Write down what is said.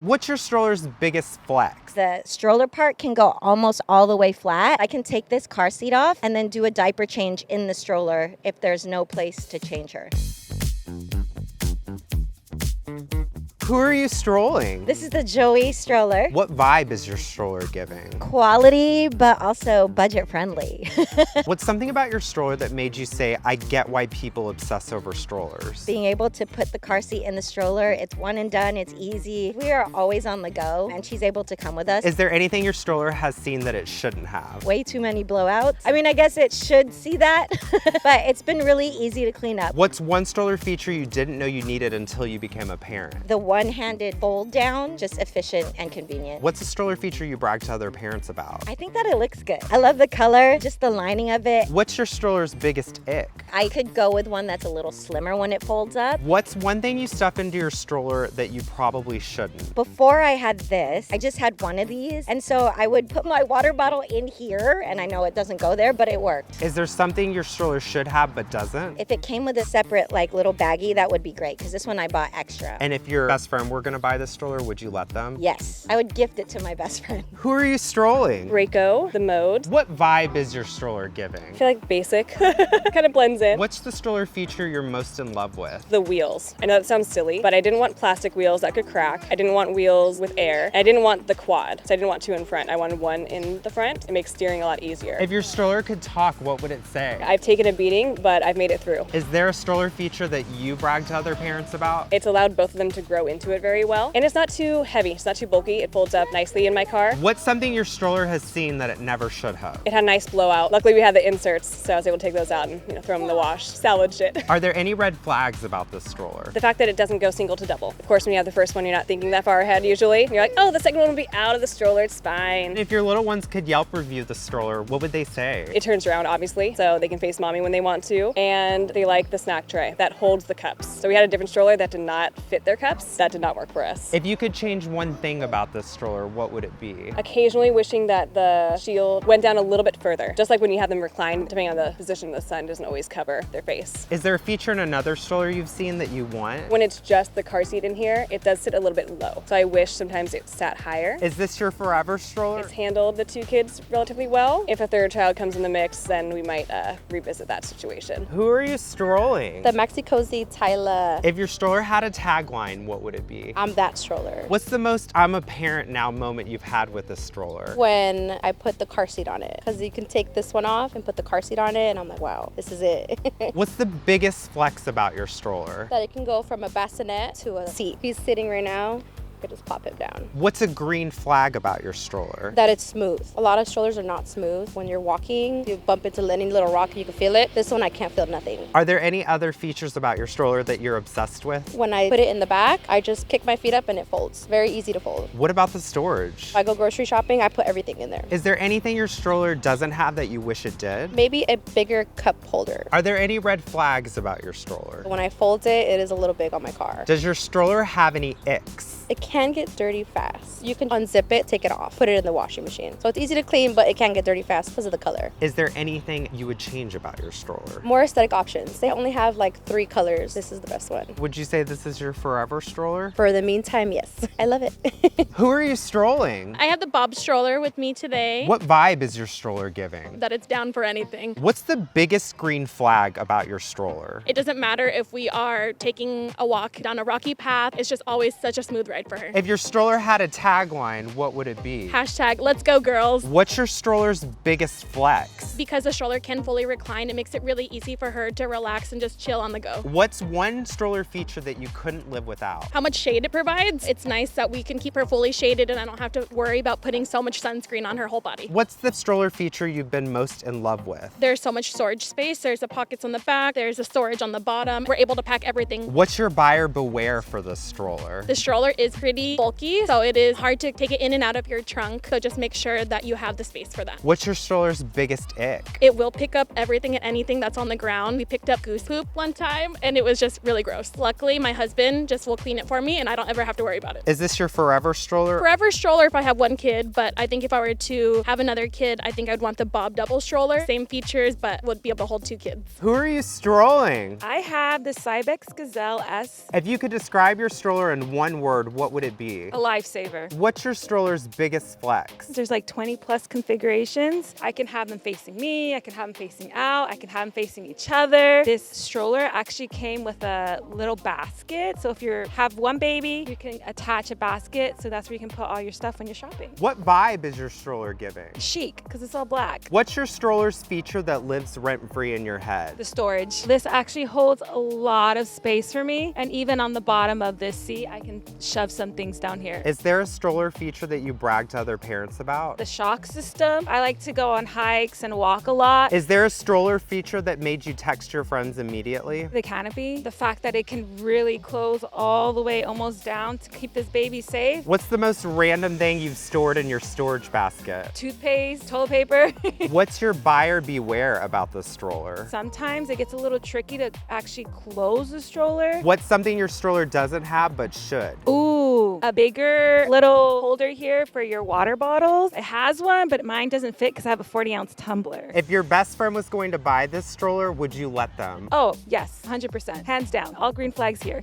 What's your stroller's biggest flex? The stroller part can go almost all the way flat. I can take this car seat off and then do a diaper change in the stroller if there's no place to change her. Who are you strolling? This is the Joie stroller. What vibe is your stroller giving? Quality, but also budget friendly. What's something about your stroller that made you say, I get why people obsess over strollers? Being able to put the car seat in the stroller, it's one and done, it's easy. We are always on the go, and she's able to come with us. Is there anything your stroller has seen that it shouldn't have? Way too many blowouts. I mean, I guess it should see that, but it's been really easy to clean up. What's one stroller feature you didn't know you needed until you became a parent? The one-handed fold down, just efficient and convenient. What's a stroller feature you brag to other parents about? I think that it looks good. I love the color, just the lining of it. What's your stroller's biggest ick? I could go with one that's a little slimmer when it folds up. What's one thing you stuff into your stroller that you probably shouldn't? Before I had this, I just had one of these, and so I would put my water bottle in here, and I know it doesn't go there, but it worked. Is there something your stroller should have but doesn't? If it came with a separate like little baggie, that would be great, because this one I bought extra. And if your best friend were gonna buy this stroller, would you let them? Yes, I would gift it to my best friend. Who are you strolling? Reiko, the mode. What vibe is your stroller giving? I feel like basic, kind of blends in. What's the stroller feature you're most in love with? The wheels. I know that sounds silly, but I didn't want plastic wheels that could crack. I didn't want wheels with air. I didn't want the quad, so I didn't want two in front. I wanted one in the front. It makes steering a lot easier. If your stroller could talk, what would it say? I've taken a beating, but I've made it through. Is there a stroller feature that you brag to other parents about? It's allowed both of them to grow into it very well, and it's not too heavy. It's not too bulky. It folds up nicely in my car. What's something your stroller has seen that it never should have? It had a nice blowout. Luckily, we had the inserts, so I was able to take those out and throw them in the wash, salvaged it. Are there any red flags about this stroller? The fact that it doesn't go single to double. Of course, when you have the first one, you're not thinking that far ahead usually. You're like, oh, the second one will be out of the stroller, it's fine. If your little ones could Yelp review the stroller, what would they say? It turns around, obviously, so they can face mommy when they want to. And they like the snack tray that holds the cups. So we had a different stroller that did not fit their cups. That did not work for us. If you could change one thing about this stroller, what would it be? Occasionally wishing that the shield went down a little bit further. Just like when you have them reclined, depending on the position, the sun doesn't always cover their face. Is there a feature in another stroller you've seen that you want? When it's just the car seat in here, it does sit a little bit low. So I wish sometimes it sat higher. Is this your forever stroller? It's handled the two kids relatively well. If a third child comes in the mix, then we might revisit that situation. Who are you strolling? The Maxi-Cosi Tayla. If your stroller had a tagline, what would it be? I'm that stroller. What's the most I'm a parent now moment you've had with this stroller? When I put the car seat on it, because you can take this one off and put the car seat on it, and I'm like, wow, this is it. What's the biggest flex about your stroller? That it can go from a bassinet to a seat. He's sitting right now. I could just pop him down. What's a green flag about your stroller? That it's smooth. A lot of strollers are not smooth. When you're walking, you bump into any little rock and you can feel it. This one, I can't feel nothing. Are there any other features about your stroller that you're obsessed with? When I put it in the back, I just kick my feet up and it folds. Very easy to fold. What about the storage? If I go grocery shopping, I put everything in there. Is there anything your stroller doesn't have that you wish it did? Maybe a bigger cup holder. Are there any red flags about your stroller? When I fold it, it is a little big on my car. Does your stroller have any icks? It can get dirty fast. You can unzip it, take it off, put it in the washing machine. So it's easy to clean, but it can get dirty fast because of the color. Is there anything you would change about your stroller? More aesthetic options. They only have like 3 colors. This is the best one. Would you say this is your forever stroller? For the meantime, yes. I love it. Who are you strolling? I have the Bob stroller with me today. What vibe is your stroller giving? That it's down for anything. What's the biggest green flag about your stroller? It doesn't matter if we are taking a walk down a rocky path. It's just always such a smooth ride for her. If your stroller had a tagline, what would it be? Hashtag let's go girls. What's your stroller's biggest flex? Because the stroller can fully recline, it makes it really easy for her to relax and just chill on the go. What's one stroller feature that you couldn't live without? How much shade it provides. It's nice that we can keep her fully shaded and I don't have to worry about putting so much sunscreen on her whole body. What's the stroller feature you've been most in love with? There's so much storage space. There's the pockets on the back. There's a storage on the bottom. We're able to pack everything. What's your buyer beware for this stroller? The stroller is pretty bulky, so it is hard to take it in and out of your trunk. So just make sure that you have the space for that. What's your stroller's biggest ick? It will pick up everything and anything that's on the ground. We picked up goose poop one time and it was just really gross. Luckily, my husband just will clean it for me and I don't ever have to worry about it. Is this your forever stroller? Forever stroller if I have one kid, but I think if I were to have another kid, I think I'd want the Bob double stroller. Same features, but would be able to hold 2 kids. Who are you strolling? I have the Cybex Gazelle S. If you could describe your stroller in one word, what would would it be? A lifesaver. What's your stroller's biggest flex? There's like 20 plus configurations. I can have them facing me, I can have them facing out, I can have them facing each other. This stroller actually came with a little basket. So if you have one baby, you can attach a basket. So that's where you can put all your stuff when you're shopping. What vibe is your stroller giving? Chic, because it's all black. What's your stroller's feature that lives rent-free in your head? The storage. This actually holds a lot of space for me. And even on the bottom of this seat, I can shove some things down here. Is there a stroller feature that you brag to other parents about? The shock system. I like to go on hikes and walk a lot. Is there a stroller feature that made you text your friends immediately? The canopy. The fact that it can really close all the way almost down to keep this baby safe. What's the most random thing you've stored in your storage basket? Toothpaste, toilet paper. What's your buyer beware about the stroller? Sometimes it gets a little tricky to actually close the stroller. What's something your stroller doesn't have but should? Ooh, a bigger little holder here for your water bottles. It has one, but mine doesn't fit because I have a 40-ounce tumbler. If your best friend was going to buy this stroller, would you let them? Oh, yes, 100%. Hands down. All green flags here.